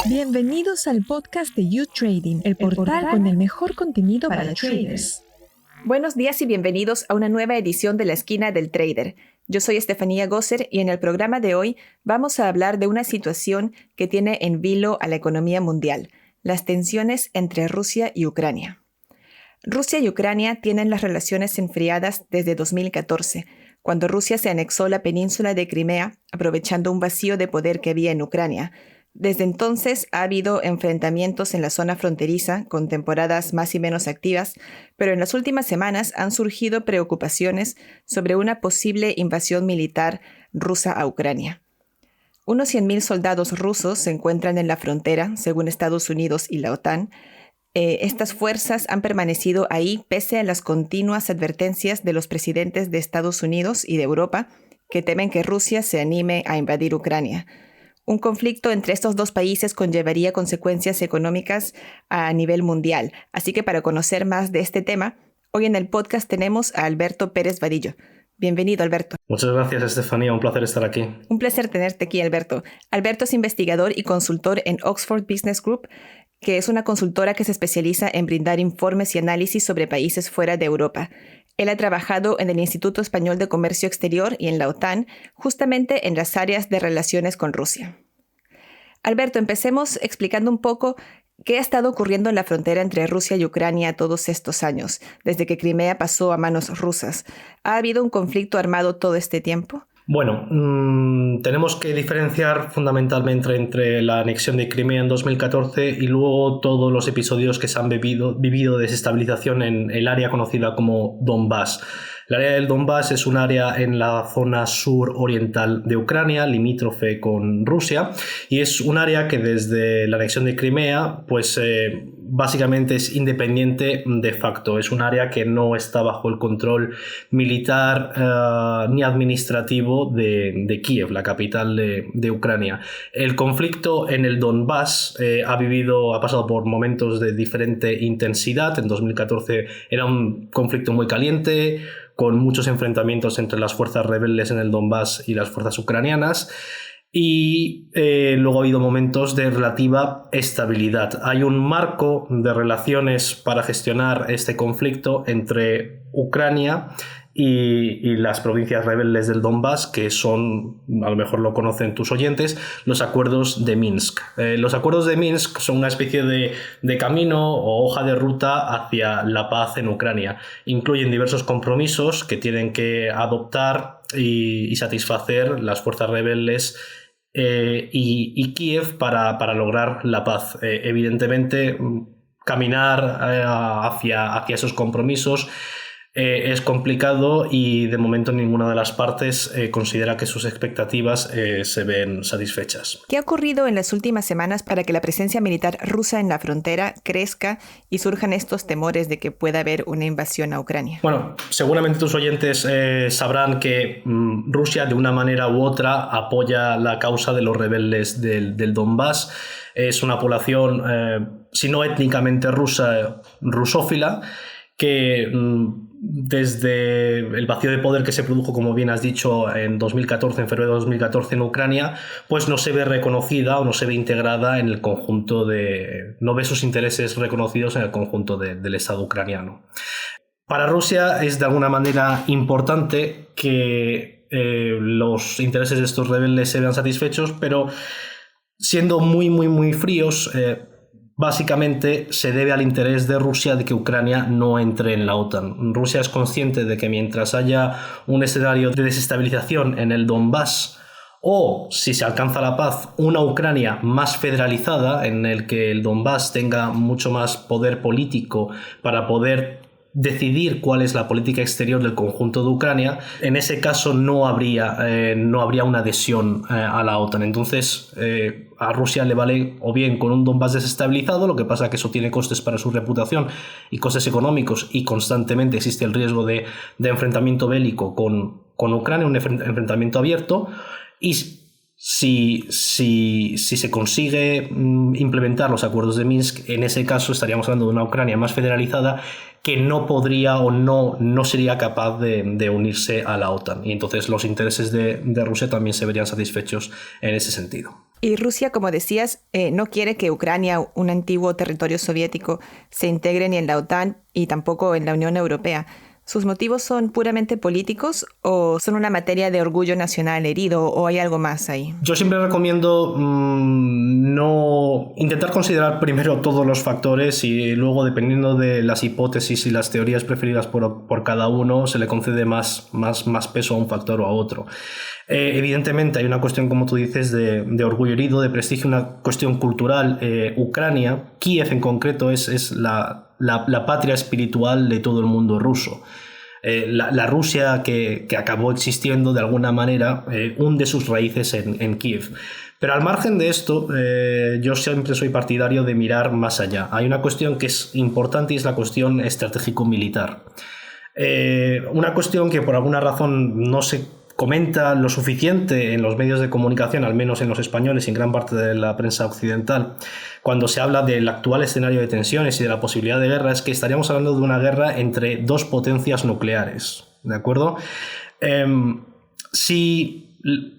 Bienvenidos al podcast de You Trading, el portal con el mejor contenido para traders. Buenos días y bienvenidos a una nueva edición de La Esquina del Trader. Yo soy Estefanía Gosser y en el programa de hoy vamos a hablar de una situación que tiene en vilo a la economía mundial, las tensiones entre Rusia y Ucrania. Rusia y Ucrania tienen las relaciones enfriadas desde 2014, cuando Rusia se anexó la península de Crimea, aprovechando un vacío de poder que había en Ucrania. Desde entonces ha habido enfrentamientos en la zona fronteriza, con temporadas más y menos activas, pero en las últimas semanas han surgido preocupaciones sobre una posible invasión militar rusa a Ucrania. Unos 100.000 soldados rusos se encuentran en la frontera, según Estados Unidos y la OTAN. Estas fuerzas han permanecido ahí pese a las continuas advertencias de los presidentes de Estados Unidos y de Europa, que temen que Rusia se anime a invadir Ucrania. Un conflicto entre estos dos países conllevaría consecuencias económicas a nivel mundial. Así que para conocer más de este tema, hoy en el podcast tenemos a Alberto Pérez Vadillo. Bienvenido, Alberto. Muchas gracias, Estefanía. Un placer estar aquí. Un placer tenerte aquí, Alberto. Alberto es investigador y consultor en Oxford Business Group, que es una consultora que se especializa en brindar informes y análisis sobre países fuera de Europa. Él ha trabajado en el Instituto Español de Comercio Exterior y en la OTAN, justamente en las áreas de relaciones con Rusia. Alberto, empecemos explicando un poco qué ha estado ocurriendo en la frontera entre Rusia y Ucrania todos estos años, desde que Crimea pasó a manos rusas. ¿Ha habido un conflicto armado todo este tiempo? Bueno, tenemos que diferenciar fundamentalmente entre la anexión de Crimea en 2014 y luego todos los episodios que se han vivido de desestabilización en el área conocida como Donbass. El área del Donbass es un área en la zona suroriental de Ucrania, limítrofe con Rusia, y es un área que desde la anexión de Crimea, pues básicamente es independiente de facto. Es un área que no está bajo el control militar ni administrativo de Kiev, la capital de Ucrania. El conflicto en el Donbass ha pasado por momentos de diferente intensidad. En 2014 era un conflicto muy caliente, con muchos enfrentamientos entre las fuerzas rebeldes en el Donbass y las fuerzas ucranianas. Y luego ha habido momentos de relativa estabilidad. Hay un marco de relaciones para gestionar este conflicto entre Ucrania y las provincias rebeldes del Donbass, que son, a lo mejor lo conocen tus oyentes, los acuerdos de Minsk. Los acuerdos de Minsk son una especie de camino o hoja de ruta hacia la paz en Ucrania. Incluyen diversos compromisos que tienen que adoptar y satisfacer las fuerzas rebeldes y Kiev para lograr la paz. Evidentemente, caminar hacia esos compromisos es complicado y de momento ninguna de las partes considera que sus expectativas se ven satisfechas. ¿Qué ha ocurrido en las últimas semanas para que la presencia militar rusa en la frontera crezca y surjan estos temores de que pueda haber una invasión a Ucrania? Bueno, seguramente tus oyentes sabrán que Rusia de una manera u otra apoya la causa de los rebeldes del Donbass. Es una población, si no étnicamente rusa, rusófila, que desde el vacío de poder que se produjo, como bien has dicho, en 2014, en febrero de 2014 en Ucrania, pues no se ve reconocida o no se ve integrada en el conjunto no ve sus intereses reconocidos en el conjunto del Estado ucraniano. Para Rusia es de alguna manera importante que los intereses de estos rebeldes se vean satisfechos, pero siendo muy, muy, muy fríos, básicamente se debe al interés de Rusia de que Ucrania no entre en la OTAN. Rusia es consciente de que mientras haya un escenario de desestabilización en el Donbass o, si se alcanza la paz, una Ucrania más federalizada en el que el Donbass tenga mucho más poder político para poder decidir cuál es la política exterior del conjunto de Ucrania, en ese caso no habría una adhesión a la OTAN. Entonces a Rusia le vale o bien con un Donbass desestabilizado, lo que pasa es que eso tiene costes para su reputación y costes económicos, y constantemente existe el riesgo de enfrentamiento bélico con Ucrania, un enfrentamiento abierto, y si se consigue implementar los acuerdos de Minsk, en ese caso estaríamos hablando de una Ucrania más federalizada que no podría o no sería capaz de unirse a la OTAN, y entonces los intereses de Rusia también se verían satisfechos en ese sentido. Y Rusia, como decías, no quiere que Ucrania, un antiguo territorio soviético, se integre ni en la OTAN y tampoco en la Unión Europea. ¿Sus motivos son puramente políticos o son una materia de orgullo nacional herido o hay algo más ahí? Yo siempre recomiendo no intentar considerar primero todos los factores y luego, dependiendo de las hipótesis y las teorías preferidas por cada uno, se le concede más peso a un factor o a otro. Evidentemente hay una cuestión, como tú dices, de orgullo herido, de prestigio, una cuestión cultural. Ucrania, Kiev en concreto, es la patria espiritual de todo el mundo ruso. La Rusia que acabó existiendo de alguna manera hunde sus raíces en Kiev. Pero al margen de esto, yo siempre soy partidario de mirar más allá. Hay una cuestión que es importante y es la cuestión estratégico-militar. Una cuestión que por alguna razón no se comenta lo suficiente en los medios de comunicación, al menos en los españoles y en gran parte de la prensa occidental, cuando se habla del actual escenario de tensiones y de la posibilidad de guerra, es que estaríamos hablando de una guerra entre dos potencias nucleares, ¿de acuerdo? Si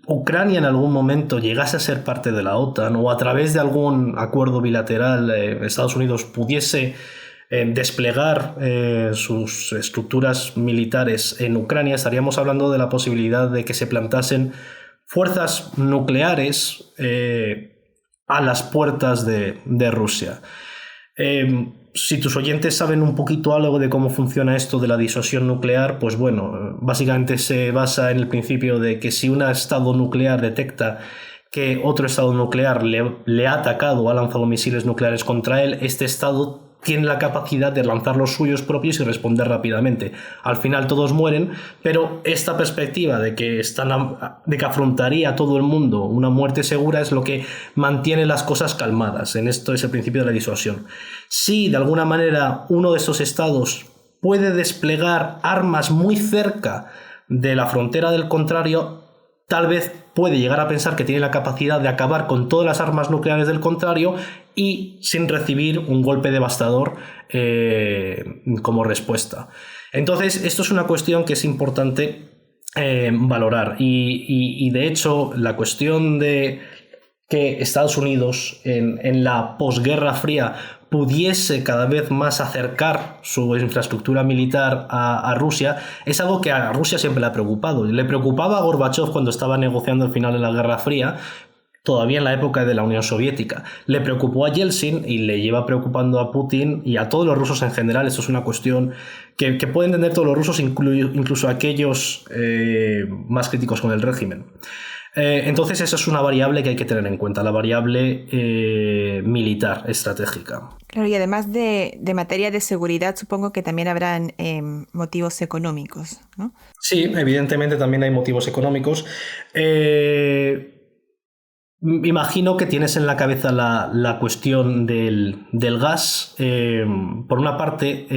Ucrania en algún momento llegase a ser parte de la OTAN o a través de algún acuerdo bilateral Estados Unidos pudiese desplegar sus estructuras militares en Ucrania, estaríamos hablando de la posibilidad de que se plantasen fuerzas nucleares a las puertas de Rusia. Si tus oyentes saben un poquito algo de cómo funciona esto de la disuasión nuclear, pues bueno, básicamente se basa en el principio de que si un estado nuclear detecta que otro estado nuclear le ha atacado o ha lanzado misiles nucleares contra él, este estado tiene la capacidad de lanzar los suyos propios y responder rápidamente. Al final todos mueren, pero esta perspectiva de que afrontaría a todo el mundo una muerte segura es lo que mantiene las cosas calmadas. En esto es el principio de la disuasión. Si de alguna manera uno de estos estados puede desplegar armas muy cerca de la frontera del contrario, tal vez puede llegar a pensar que tiene la capacidad de acabar con todas las armas nucleares del contrario y sin recibir un golpe devastador como respuesta. Entonces, esto es una cuestión que es importante valorar y de hecho la cuestión de que Estados Unidos en la posguerra fría pudiese cada vez más acercar su infraestructura militar a Rusia, es algo que a Rusia siempre le ha preocupado. Le preocupaba a Gorbachov cuando estaba negociando el final de la Guerra Fría, todavía en la época de la Unión Soviética. Le preocupó a Yeltsin y le lleva preocupando a Putin y a todos los rusos en general. Esto es una cuestión que pueden entender todos los rusos, incluso aquellos más críticos con el régimen. Entonces esa es una variable que hay que tener en cuenta, la variable militar estratégica. Claro, y además de materia de seguridad, supongo que también habrán motivos económicos, ¿no? Sí, evidentemente también hay motivos económicos. Imagino que tienes en la cabeza la cuestión del gas. Por una parte,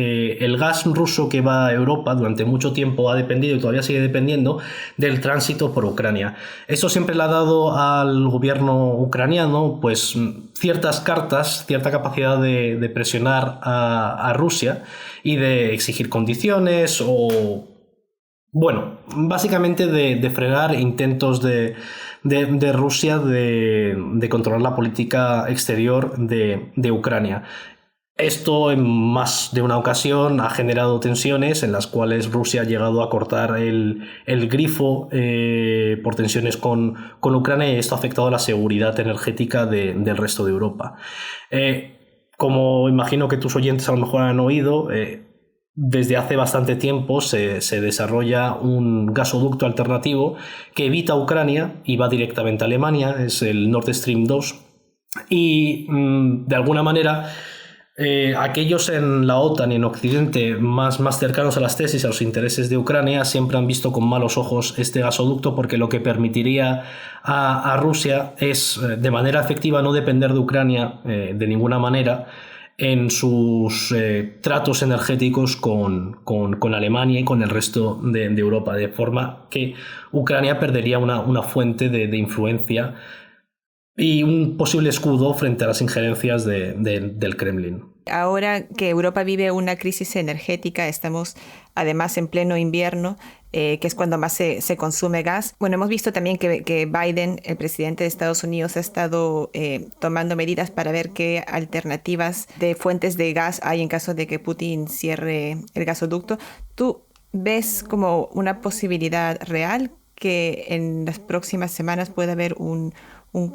el gas ruso que va a Europa durante mucho tiempo ha dependido y todavía sigue dependiendo del tránsito por Ucrania. Eso siempre le ha dado al gobierno ucraniano pues ciertas cartas, cierta capacidad de presionar a Rusia y de exigir condiciones o, bueno, básicamente de frenar intentos de Rusia de controlar la política exterior de Ucrania. Esto en más de una ocasión ha generado tensiones en las cuales Rusia ha llegado a cortar el grifo por tensiones con Ucrania, y esto ha afectado a la seguridad energética del resto de Europa. Como imagino que tus oyentes a lo mejor han oído, desde hace bastante tiempo se desarrolla un gasoducto alternativo que evita Ucrania y va directamente a Alemania, es el Nord Stream 2, y de alguna manera aquellos en la OTAN y en Occidente más cercanos a las tesis, a los intereses de Ucrania, siempre han visto con malos ojos este gasoducto, porque lo que permitiría a Rusia es de manera efectiva no depender de Ucrania de ninguna manera en sus tratos energéticos con Alemania y con el resto de Europa, de forma que Ucrania perdería una fuente de influencia y un posible escudo frente a las injerencias del Kremlin. Ahora que Europa vive una crisis energética, estamos además en pleno invierno, que es cuando más se consume gas. Bueno, hemos visto también que Biden, el presidente de Estados Unidos, ha estado tomando medidas para ver qué alternativas de fuentes de gas hay en caso de que Putin cierre el gasoducto. ¿Tú ves como una posibilidad real que en las próximas semanas pueda haber un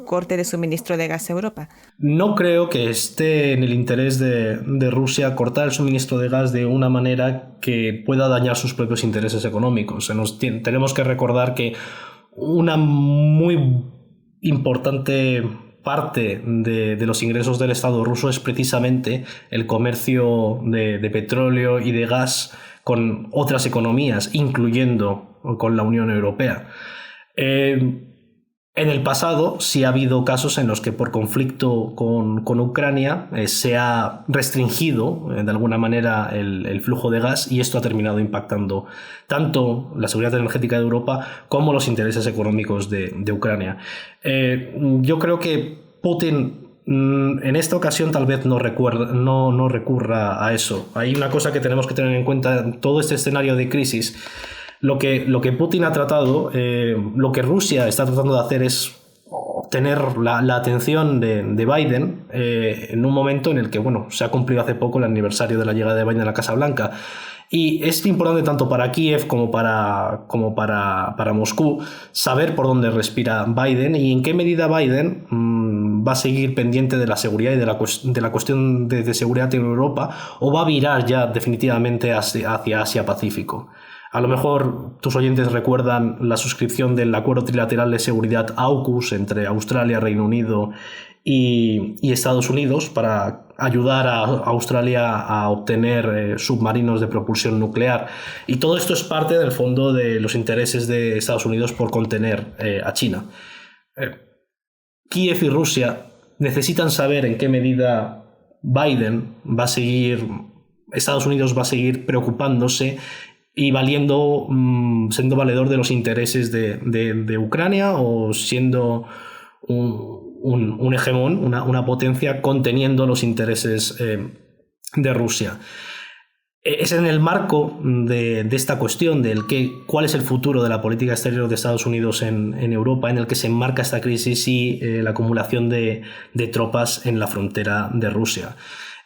corte de suministro de gas a Europa? No creo que esté en el interés de Rusia cortar el suministro de gas de una manera que pueda dañar sus propios intereses económicos. Tenemos que recordar que una muy importante parte de los ingresos del Estado ruso es precisamente el comercio de petróleo y de gas con otras economías, incluyendo con la Unión Europea. En el pasado sí ha habido casos en los que por conflicto con Ucrania se ha restringido de alguna manera el flujo de gas, y esto ha terminado impactando tanto la seguridad energética de Europa como los intereses económicos de Ucrania. Yo creo que Putin en esta ocasión tal vez no recurra a eso. Hay una cosa que tenemos que tener en cuenta en todo este escenario de crisis. Lo que Putin ha tratado, lo que Rusia está tratando de hacer es obtener la atención de Biden en un momento en el que, bueno, se ha cumplido hace poco el aniversario de la llegada de Biden a la Casa Blanca. Y es importante tanto para Kiev como para Moscú saber por dónde respira Biden y en qué medida Biden va a seguir pendiente de la seguridad y de la cuestión de seguridad en Europa, o va a virar ya definitivamente hacia Asia-Pacífico. A lo mejor tus oyentes recuerdan la suscripción del Acuerdo Trilateral de Seguridad AUKUS entre Australia, Reino Unido y Estados Unidos para ayudar a Australia a obtener submarinos de propulsión nuclear. Y todo esto es parte del fondo de los intereses de Estados Unidos por contener a China. Kiev y Rusia necesitan saber en qué medida Estados Unidos va a seguir preocupándose y siendo valedor de los intereses de Ucrania, o siendo un hegemón, una potencia conteniendo los intereses de Rusia. Es en el marco de esta cuestión cuál es el futuro de la política exterior de Estados Unidos en Europa, en el que se enmarca esta crisis y la acumulación de tropas en la frontera de Rusia.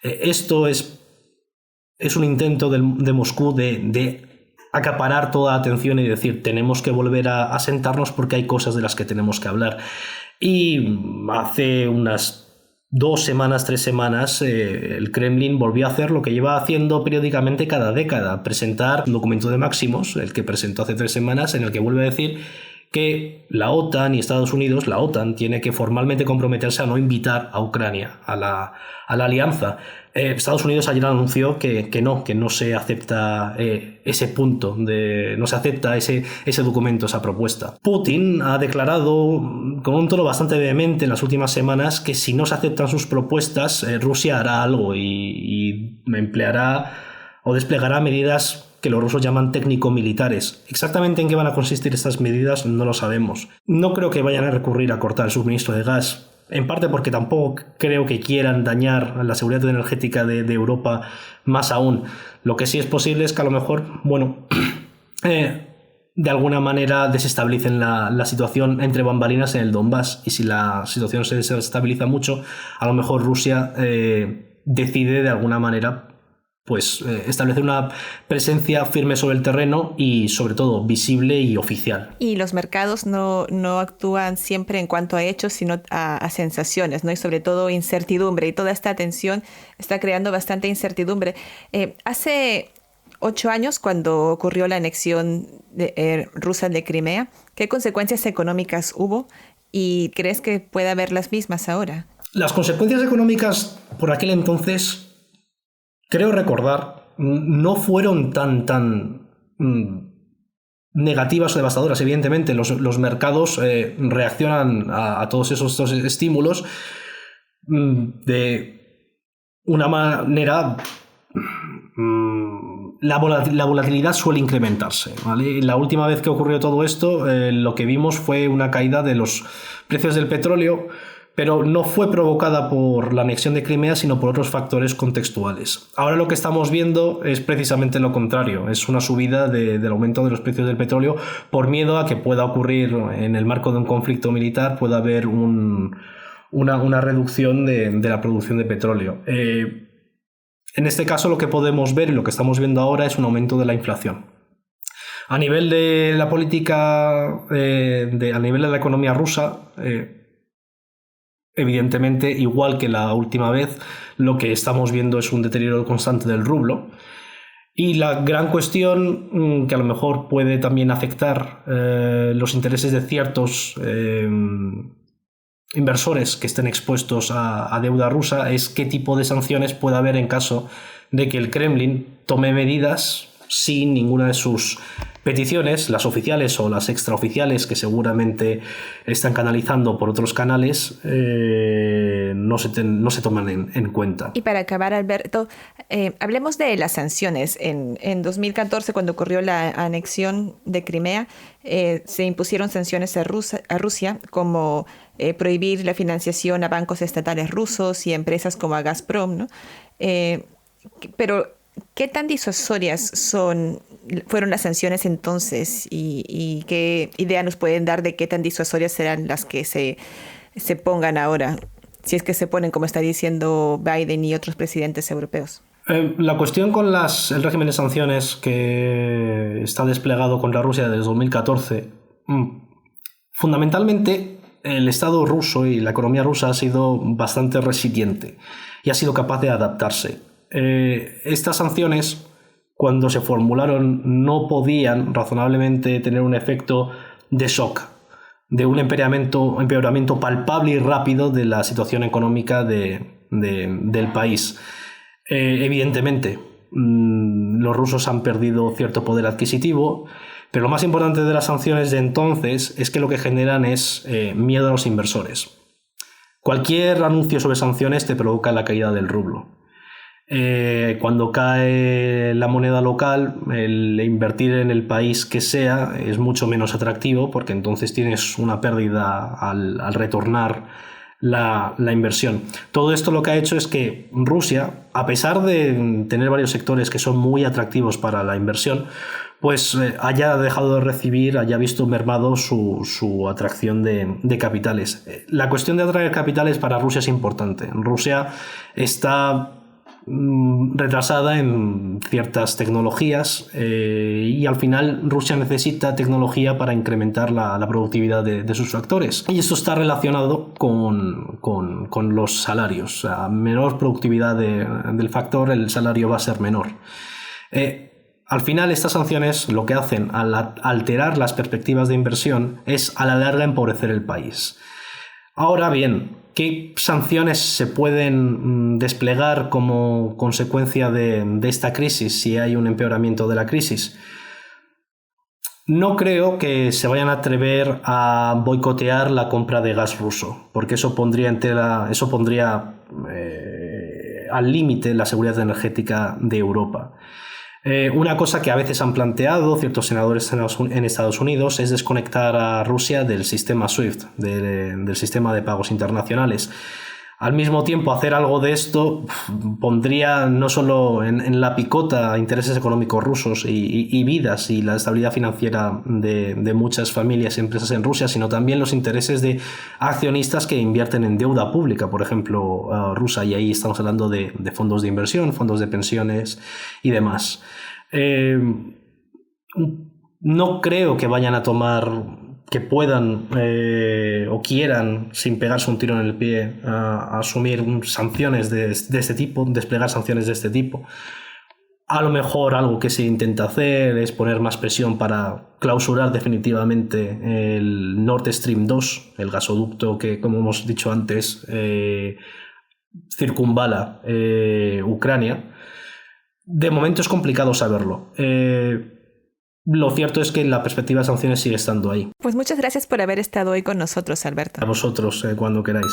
Esto es un intento de Moscú de acaparar toda la atención y decir: tenemos que volver a sentarnos porque hay cosas de las que tenemos que hablar. Y hace unas 3 semanas, el Kremlin volvió a hacer lo que lleva haciendo periódicamente cada década: presentar un documento de máximos, el que presentó hace 3 semanas, en el que vuelve a decir que la OTAN y Estados Unidos, la OTAN tiene que formalmente comprometerse a no invitar a Ucrania a la alianza. Estados Unidos ayer anunció que no se acepta ese punto, no se acepta ese documento, esa propuesta. Putin ha declarado con un tono bastante vehemente en las últimas semanas que si no se aceptan sus propuestas, Rusia hará algo y empleará o desplegará medidas que los rusos llaman técnico-militares. Exactamente en qué van a consistir estas medidas no lo sabemos. No creo que vayan a recurrir a cortar el suministro de gas, en parte porque tampoco creo que quieran dañar la seguridad energética de Europa más aún. Lo que sí es posible es que a lo mejor, de alguna manera desestabilicen la situación entre bambalinas en el Donbass, y si la situación se desestabiliza mucho, a lo mejor Rusia decide de alguna manera establecer una presencia firme sobre el terreno y sobre todo visible y oficial. Y los mercados no actúan siempre en cuanto a hechos, sino a sensaciones, ¿no? Y sobre todo incertidumbre, y toda esta tensión está creando bastante incertidumbre. Hace 8 años, cuando ocurrió la anexión rusa de Crimea, ¿qué consecuencias económicas hubo? ¿Y crees que puede haber las mismas ahora? Las consecuencias económicas por aquel entonces, creo recordar, no fueron tan negativas o devastadoras. Evidentemente, los mercados reaccionan a todos estos estímulos de una manera. La volatilidad suele incrementarse, ¿vale? La última vez que ocurrió todo esto, lo que vimos fue una caída de los precios del petróleo pero no fue provocada por la anexión de Crimea, sino por otros factores contextuales. Ahora lo que estamos viendo es precisamente lo contrario, es una subida del aumento de los precios del petróleo por miedo a que pueda ocurrir en el marco de un conflicto militar, pueda haber una reducción de la producción de petróleo. En este caso lo que podemos ver y lo que estamos viendo ahora es un aumento de la inflación. A nivel de la política, a nivel de la economía rusa, evidentemente, igual que la última vez, lo que estamos viendo es un deterioro constante del rublo. Y la gran cuestión que a lo mejor puede también afectar los intereses de ciertos inversores que estén expuestos a deuda rusa es qué tipo de sanciones puede haber en caso de que el Kremlin tome medidas sin ninguna de sus peticiones, las oficiales o las extraoficiales que seguramente están canalizando por otros canales, no se toman en cuenta. Y para acabar, Alberto, hablemos de las sanciones. En 2014, cuando ocurrió la anexión de Crimea, se impusieron sanciones a Rusia, como prohibir la financiación a bancos estatales rusos y empresas como a Gazprom, ¿no? Pero ¿qué tan disuasorias fueron las sanciones entonces y qué idea nos pueden dar de qué tan disuasorias serán las que se pongan ahora, si es que se ponen, como está diciendo Biden y otros presidentes europeos? La cuestión con el régimen de sanciones que está desplegado contra Rusia desde 2014, fundamentalmente el Estado ruso y la economía rusa ha sido bastante resiliente y ha sido capaz de adaptarse. Estas sanciones, cuando se formularon, no podían razonablemente tener un efecto de shock, de un empeoramiento palpable y rápido de la situación económica del país. Evidentemente, los rusos han perdido cierto poder adquisitivo, pero lo más importante de las sanciones de entonces es que lo que generan es miedo a los inversores. Cualquier anuncio sobre sanciones te provoca la caída del rublo. Cuando cae la moneda local, el invertir en el país que sea es mucho menos atractivo, porque entonces tienes una pérdida al retornar la inversión. Todo esto lo que ha hecho es que Rusia, a pesar de tener varios sectores que son muy atractivos para la inversión, pues haya dejado de recibir, haya visto mermado su atracción de capitales. La cuestión de atraer capitales para Rusia es importante. Rusia está retrasada en ciertas tecnologías y al final Rusia necesita tecnología para incrementar la productividad de sus factores, y esto está relacionado con los salarios. A menor productividad del factor, el salario va a ser menor. Al final, estas sanciones lo que hacen al alterar las perspectivas de inversión es a la larga empobrecer el país. Ahora bien, ¿qué sanciones se pueden desplegar como consecuencia de esta crisis si hay un empeoramiento de la crisis? No creo que se vayan a atrever a boicotear la compra de gas ruso, porque eso pondría al límite la seguridad energética de Europa. Una cosa que a veces han planteado ciertos senadores en Estados Unidos es desconectar a Rusia del sistema SWIFT, del sistema de pagos internacionales. Al mismo tiempo, hacer algo de esto pondría no solo en la picota intereses económicos rusos y vidas y la estabilidad financiera de muchas familias y empresas en Rusia, sino también los intereses de accionistas que invierten en deuda pública, por ejemplo, rusa, y ahí estamos hablando de fondos de inversión, fondos de pensiones y demás. No creo que vayan a que puedan o quieran, sin pegarse un tiro en el pie, a asumir sanciones de este tipo, desplegar sanciones de este tipo. A lo mejor algo que se intenta hacer es poner más presión para clausurar definitivamente el Nord Stream 2, el gasoducto que, como hemos dicho antes, circunvala Ucrania. De momento es complicado saberlo. Lo cierto es que la perspectiva de sanciones sigue estando ahí. Pues muchas gracias por haber estado hoy con nosotros, Alberto. A vosotros, cuando queráis.